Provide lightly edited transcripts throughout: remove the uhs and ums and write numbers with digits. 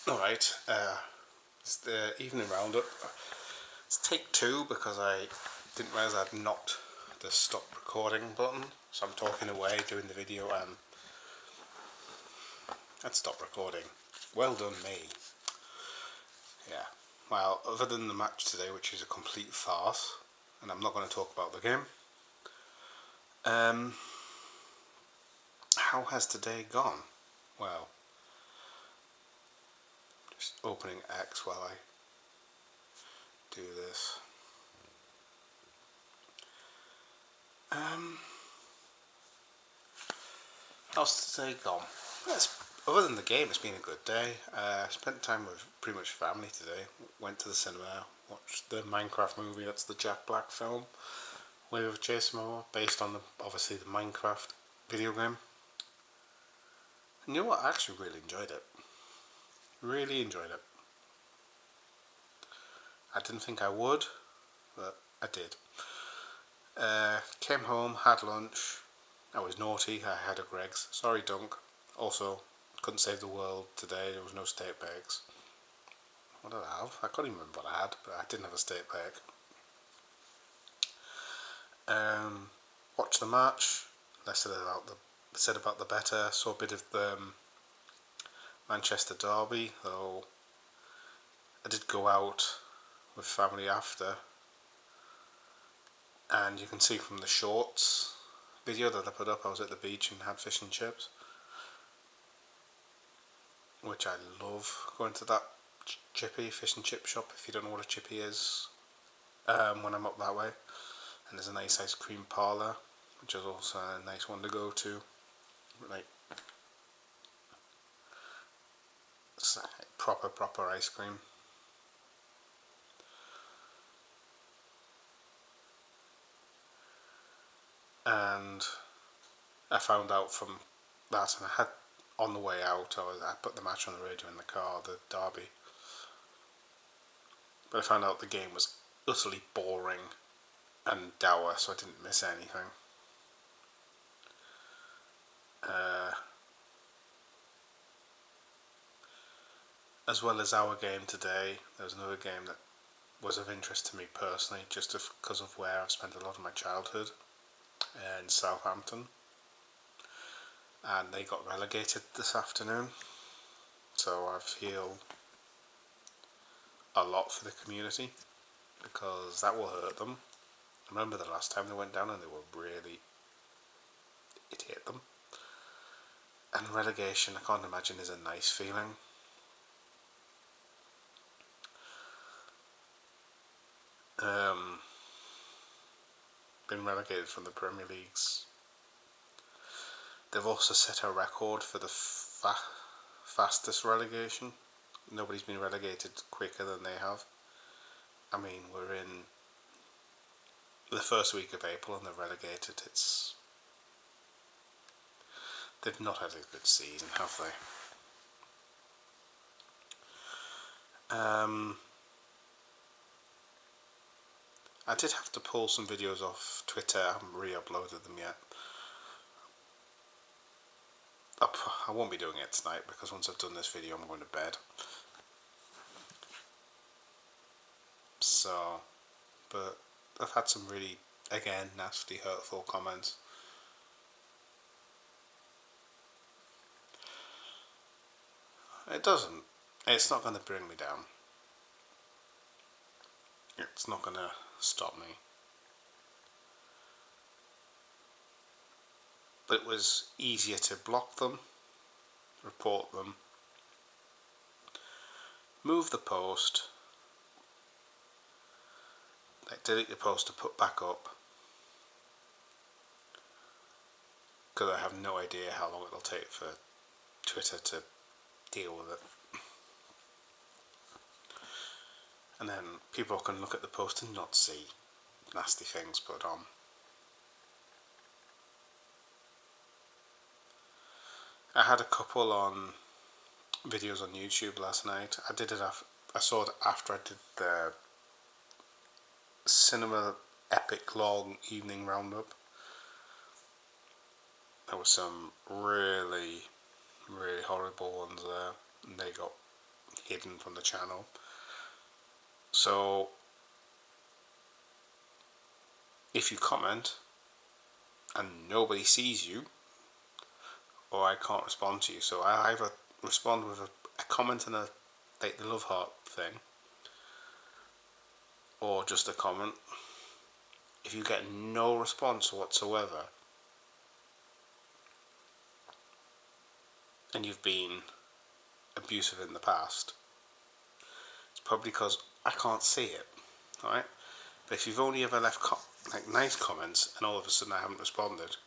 Alright, it's the evening roundup. It's take two because I didn't realise I'd knocked the stop recording button, so I'm talking away doing the video and I'd stop recording. Well done me. Yeah. Well, other than the match today, which is a complete farce, and I'm not going to talk about the game. How has today gone? Well, just opening X while I do this. How's today gone? Other than the game, it's been a good day. Spent time with pretty much family today. Went to the cinema, watched the Minecraft movie. That's the Jack Black film with Jason Momoa, based on obviously the Minecraft video game. And you know what? I actually really enjoyed it. Really enjoyed it. I didn't think I would, but I did. Came home, had lunch. I was naughty. I had a Greggs. Sorry, Dunk. Also, couldn't save the world today. There was no steak bakes. What did I have? I can't even remember what I had, but I didn't have a steak bake. Watched the match. Less said about the better. Saw a bit of the Manchester derby, though I did go out with family after, and you can see from the shorts video that I put up, I was at the beach and had fish and chips, which I love. Going to that chippy fish and chip shop, if you don't know what a chippy is, when I'm up that way. And there's a nice ice cream parlour, which is also a nice one to go to. Like, it's proper ice cream. And I found out from that, and I had on the way out, I put the match on the radio in the car, the derby. But I found out the game was utterly boring and dour, so I didn't miss anything. As well as our game today, there was another game that was of interest to me personally, just because of where I've spent a lot of my childhood, in Southampton, and they got relegated this afternoon, so I feel a lot for the community, because that will hurt them. I remember the last time they went down and it hit them. And relegation, I can't imagine, is a nice feeling. Been relegated from the Premier Leagues. They've also set a record for the fastest relegation. Nobody's been relegated quicker than they have. I mean, we're in the first week of April and they're relegated. They've not had a good season, have they? I did have to pull some videos off Twitter. I haven't re-uploaded them yet. I won't be doing it tonight because once I've done this video I'm going to bed. So, but I've had some really, again, nasty, hurtful comments. It's not going to bring me down. It's not going to stop me. But it was easier to block them, report them, move the post, delete the post to put back up, because I have no idea how long it'll take for Twitter to deal with it. And then people can look at the post and not see nasty things put on. I had a couple on videos on YouTube last night. I saw it after I did the cinema epic long evening roundup. There were some really, really horrible ones there, and they got hidden from the channel. So if you comment and nobody sees you, or I can't respond to you, so I either respond with a comment and like the love heart thing, or just a comment. If you get no response whatsoever, and you've been abusive in the past, it's probably because I can't see it, alright? But if you've only ever left like nice comments and all of a sudden I haven't responded,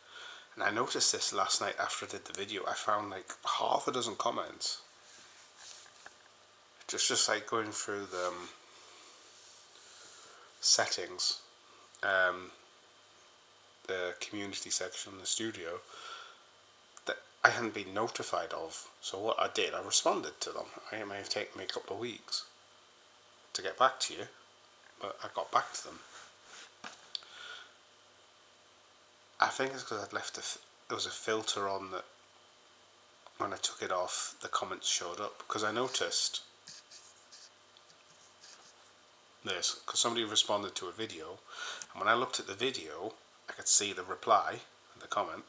and I noticed this last night after I did the video, I found like half a dozen comments. Just like going through the settings, the community section in the studio, that I hadn't been notified of. So what I did, I responded to them. It may have taken me a couple of weeks to get back to you, but I got back to them. I think it's because I'd left there was a filter on that. When I took it off, the comments showed up, because I noticed this, because somebody responded to a video, and when I looked at the video I could see the reply and the comment,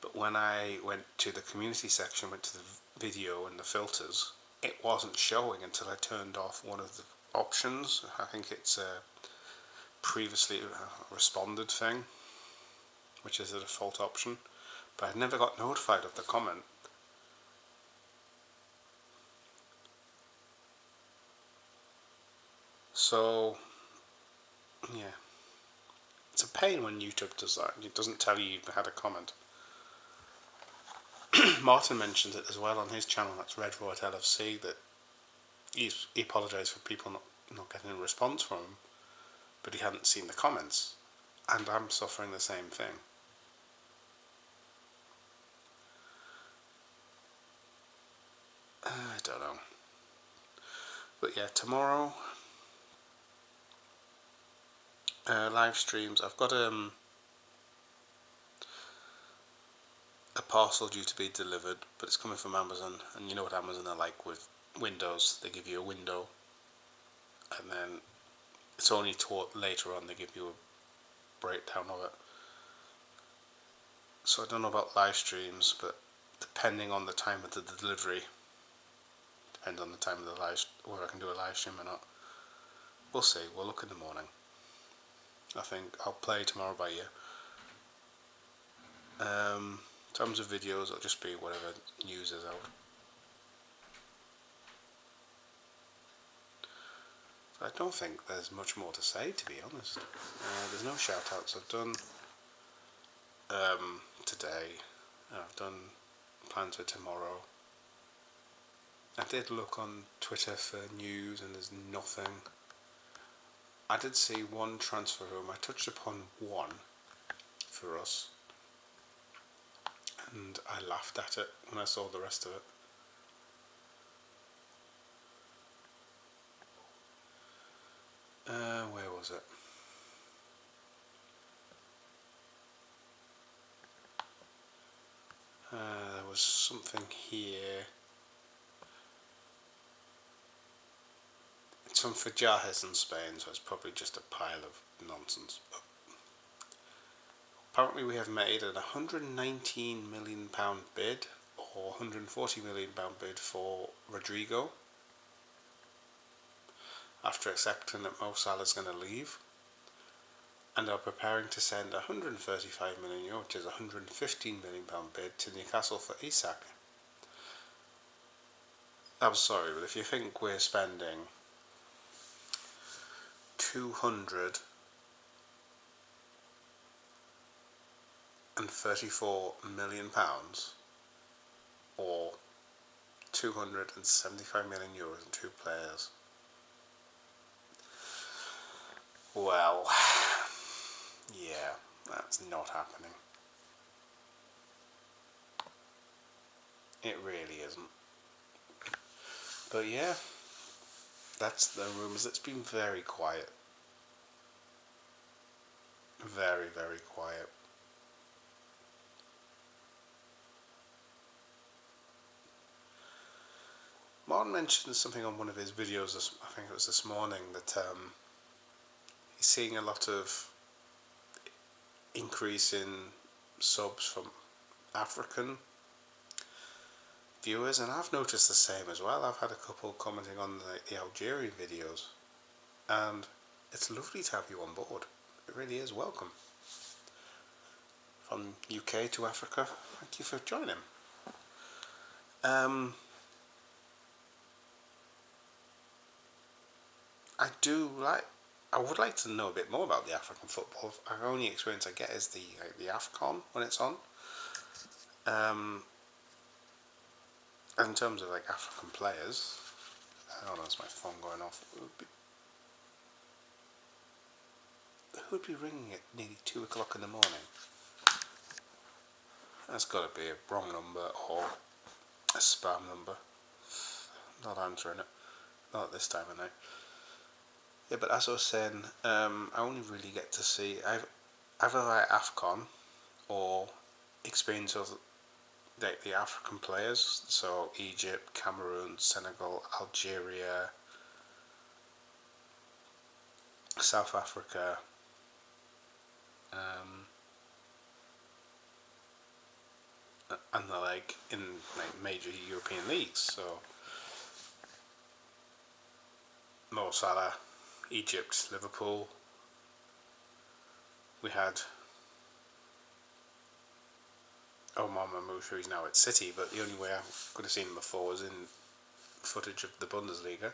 but when I went to the community section, went to the video and the filters, it wasn't showing until I turned off one of the options. I think it's a previously responded thing, which is a default option, but I never got notified of the comment. So yeah, it's a pain when YouTube does that. It doesn't tell you you've had a comment. Martin mentioned it as well on his channel, that's Red Road LFC, that he apologised for people not getting a response from him, but he hadn't seen the comments, and I'm suffering the same thing. I don't know. But yeah, tomorrow, live streams. I've got a parcel due to be delivered, but it's coming from Amazon, and you know what Amazon are like with Windows. They give you a window, and then it's only later on they give you a breakdown of it. So I don't know about live streams, but depending on the time of the delivery, depends on the time of the whether I can do a live stream or not. We'll see. We'll look in the morning. I think I'll play tomorrow by ear. In terms of videos, it'll just be whatever news is out. So I don't think there's much more to say, to be honest. There's no shout outs. I've done today. I've done plans for tomorrow. I did look on Twitter for news and there's nothing. I did see one transfer room. I touched upon one for us, and I laughed at it when I saw the rest of it. Where was it? There was something here. It's from Fajahes in Spain, so it's probably just a pile of nonsense. But apparently we have made an £119 million bid, or £140 million bid for Rodrigo, after accepting that Mo Salah is going to leave, and are preparing to send €135 million, which is a £115 million bid, to Newcastle for Isak. I'm sorry, but if you think we're spending £234 million, or €275 million in two players, well, yeah, that's not happening. It really isn't. But yeah, that's the rumours. It's been very quiet. Very, very quiet. Martin mentioned something on one of his videos, I think it was this morning, that he's seeing a lot of increase in subs from African viewers, and I've noticed the same as well. I've had a couple commenting on the Algerian videos, and it's lovely to have you on board. It really is. Welcome from UK to Africa. Thank you for joining. I would like to know a bit more about the African football. The only experience I get is the AFCON when it's on. And in terms of African players, I don't know, it's my phone going off. Who would be ringing at nearly 2 o'clock in the morning? That's got to be a wrong number or a spam number. Not answering it. Not at this time of night. Yeah, but as I was saying, I only really get to see either AFCON or experience of the African players. So Egypt, Cameroon, Senegal, Algeria, South Africa, and they're in major European leagues. So Mo Salah, Egypt, Liverpool. We had Omar Mahmoud, who's now at City, but the only way I could have seen him before was in footage of the Bundesliga.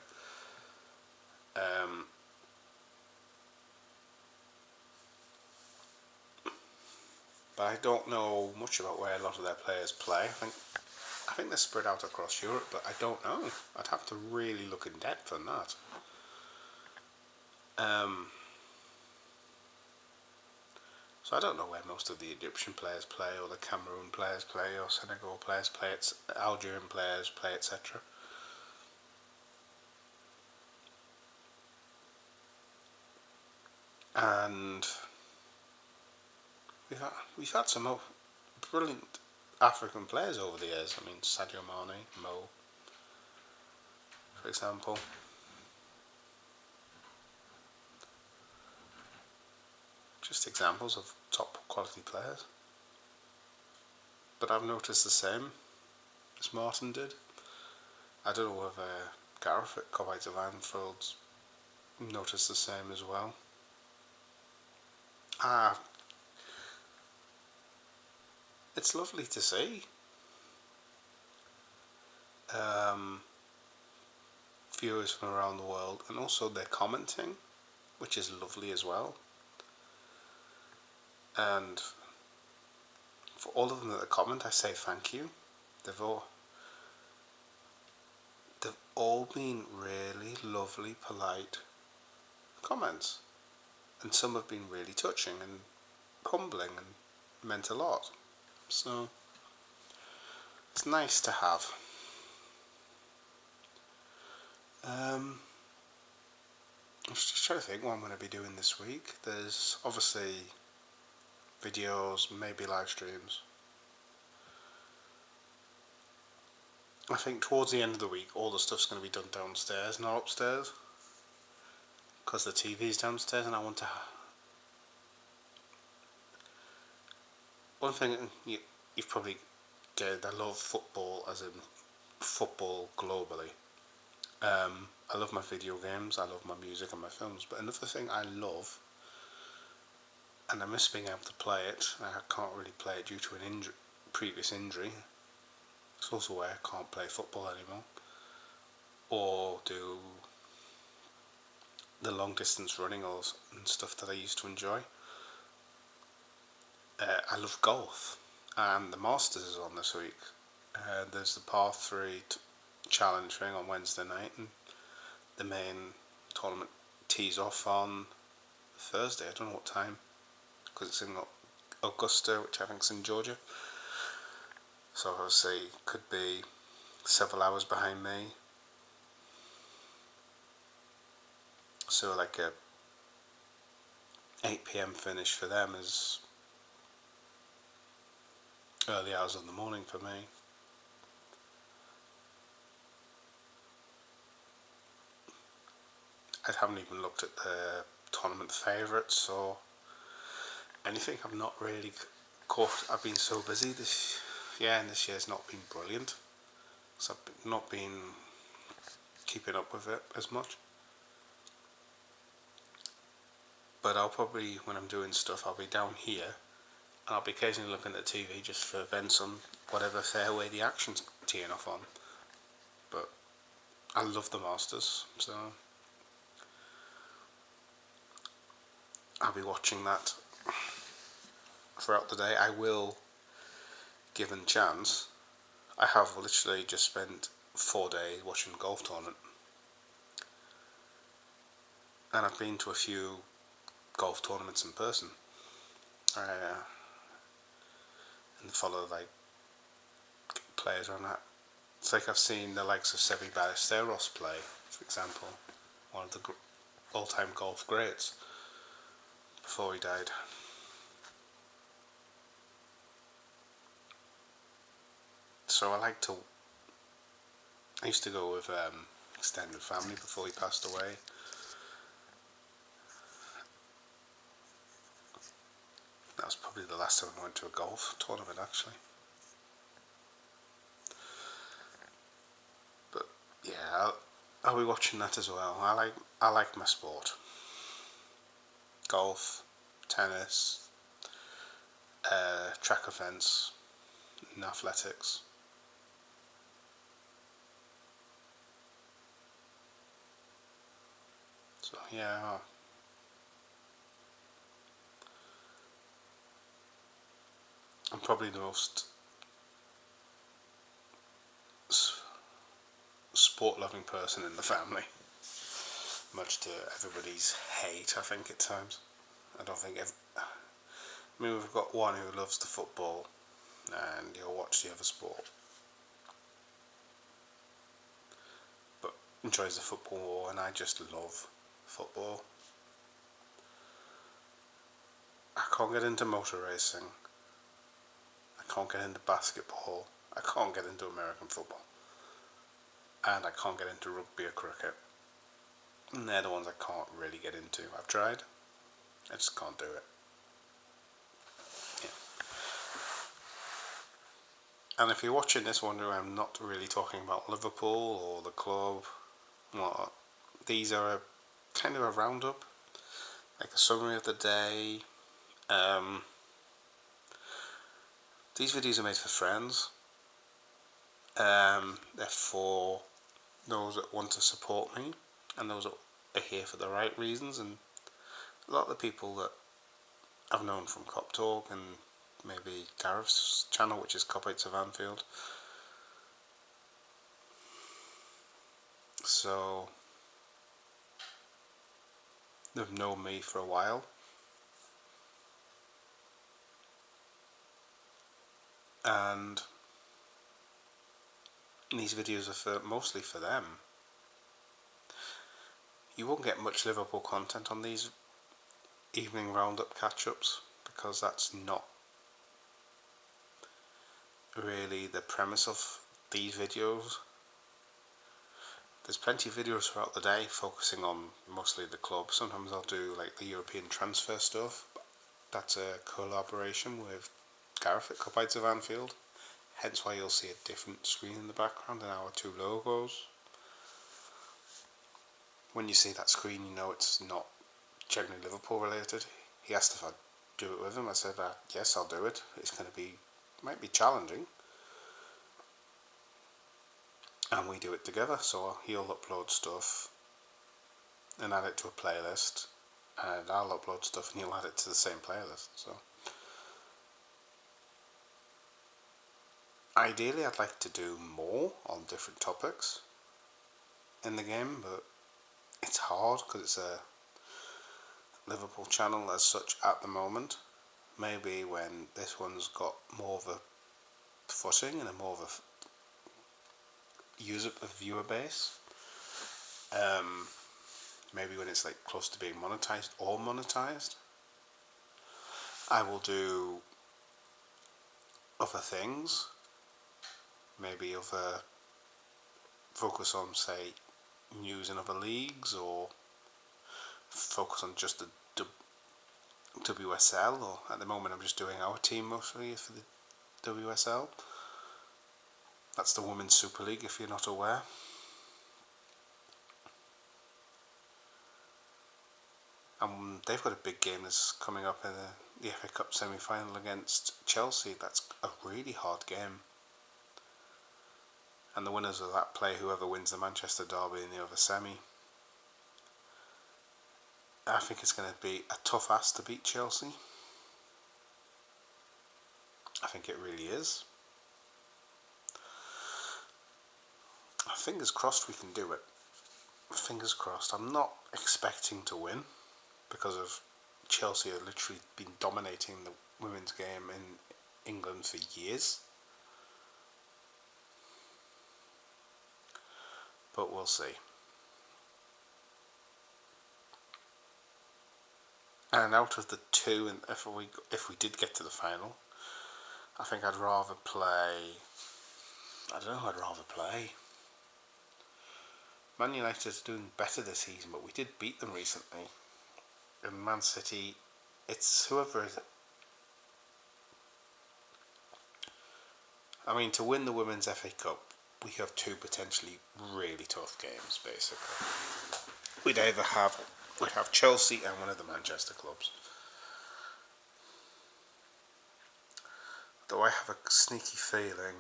But I don't know much about where a lot of their players play. I think they're spread out across Europe, but I don't know. I'd have to really look in depth on that. So I don't know where most of the Egyptian players play, or the Cameroon players play, or Senegal players play, Algerian players play, etc. And we've had some brilliant African players over the years. I mean, Sadio Mane, Mo, for example. Just examples of top quality players. But I've noticed the same as Martin did. I don't know whether Gareth at Cobite of Anfield's noticed the same as well. It's lovely to see. Viewers from around the world, and also they're commenting, which is lovely as well. And for all of them that comment, I say thank you. They've all been really lovely, polite comments, and some have been really touching and humbling and meant a lot. So it's nice to have. I was just trying to think what I'm going to be doing this week. There's obviously videos, maybe live streams. I think towards the end of the week all the stuff's going to be done downstairs, not upstairs, because the TV's downstairs, and I want to... One thing you've probably gathered, I love football, as in football globally. I love my video games, I love my music and my films, but another thing I love, and I miss being able to play it, I can't really play it due to an previous injury. It's also why I can't play football anymore, or do the long distance running and stuff that I used to enjoy. I love golf, and the Masters is on this week. There's the par 3 challenge thing on Wednesday night, and the main tournament tees off on Thursday. I don't know what time, because it's in Augusta, which I think is in Georgia. So obviously could be several hours behind me. So like a 8 PM finish for them is early hours of the morning for me. I haven't even looked at the tournament favourites or anything. I've not really caught. I've been so busy this year, and this year's not been brilliant. So I've not been keeping up with it as much. But I'll probably, when I'm doing stuff, I'll be down here, and I'll be occasionally looking at the TV just for events on whatever fairway the action's teeing off on. But I love the Masters, so I'll be watching that throughout the day. I will, given chance. I have literally just spent 4 days watching a golf tournament, and I've been to a few golf tournaments in person. And follow like players on that. It's like I've seen the likes of Seve Ballesteros play, for example, one of the all-time golf greats before he died. So I used to go with extended family before he passed away. That was probably the last time I went to a golf tournament, actually. But yeah, I'll be watching that as well. I like my sport. Golf, tennis, track events, and athletics. So yeah. I'm probably the most sport-loving person in the family, much to everybody's hate, I think, at times. I don't think we've got one who loves the football and he'll watch the other sport, but enjoys the football more, and I just love football. I can't get into motor racing. I can't get into basketball. I can't get into American football. And I can't get into rugby or cricket. And they're the ones I can't really get into. I've tried. I just can't do it. Yeah. And if you're watching this wondering, I'm not really talking about Liverpool or the club. Well, these are kind of a roundup, like a summary of the day. These videos are made for friends. They're for those that want to support me and those that are here for the right reasons. And a lot of the people that I've known from Cop Talk and maybe Gareth's channel, which is Cop-Outs of Anfield. So they've known me for a while. And these videos are mostly for them. You won't get much Liverpool content on these evening roundup catch-ups, because that's not really the premise of these videos. There's plenty of videos throughout the day focusing on mostly the club. Sometimes I'll do like the European transfer stuff. That's a collaboration with Gareth at Cop-Outs of Anfield. Hence why you'll see a different screen in the background and our two logos. When you see that screen, you know it's not generally Liverpool related. He asked if I'd do it with him. I said, yes, I'll do it. It's going to might be challenging. And we do it together, so he'll upload stuff and add it to a playlist, and I'll upload stuff and he'll add it to the same playlist. So ideally I'd like to do more on different topics in the game, but it's hard because it's a Liverpool channel as such at the moment. Maybe when this one's got more of a footing and a more of a viewer base, maybe when it's like close to being monetized, I will do other things. Maybe focus on, say, news in other leagues, or focus on just the WSL, or at the moment I'm just doing our team mostly for the WSL. That's the Women's Super League, if you're not aware. And they've got a big game that's coming up in the FA Cup semi-final against Chelsea. That's a really hard game. And the winners of that play whoever wins the Manchester derby in the other semi. I think it's going to be a tough ask to beat Chelsea. I think it really is. Fingers crossed we can do it. Fingers crossed. I'm not expecting to win because of Chelsea have literally been dominating the women's game in England for years. But we'll see. And out of the two, and if we did get to the final, I think I'd rather play. I don't know who I'd rather play. Man United's doing better this season, but we did beat them recently. And Man City, it's whoever is it. I mean, to win the Women's FA Cup, we have two potentially really tough games, basically. We'd have Chelsea and one of the Manchester clubs. Though I have a sneaky feeling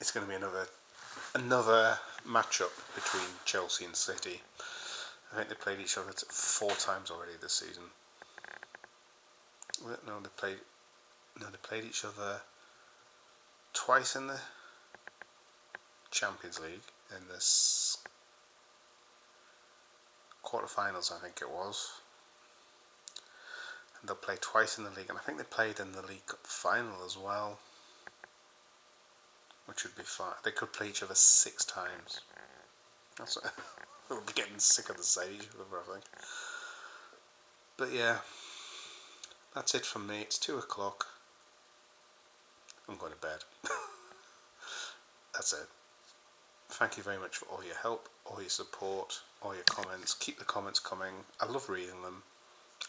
it's going to be another matchup between Chelsea and City. I think they played each other 4 times already this season. No, they played each other twice in the Champions League in this quarterfinals, I think it was. And they'll play twice in the league, and I think they played in the League Cup final as well, which would be fun. They could play each other 6 times. We'll be getting sick of the sight of each other, I think. But yeah, that's it from me. It's 2 o'clock. I'm going to bed. That's it. Thank you very much for all your help, all your support, all your comments. Keep the comments coming. I love reading them.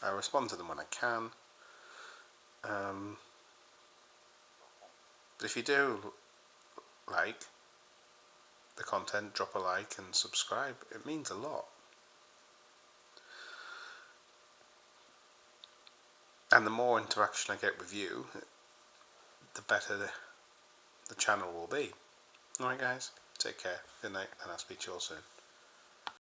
I respond to them when I can. If you do like the content, drop a like and subscribe. It means a lot. And the more interaction I get with you, the better the channel will be. Alright guys, take care, good night, and I'll speak to you all soon.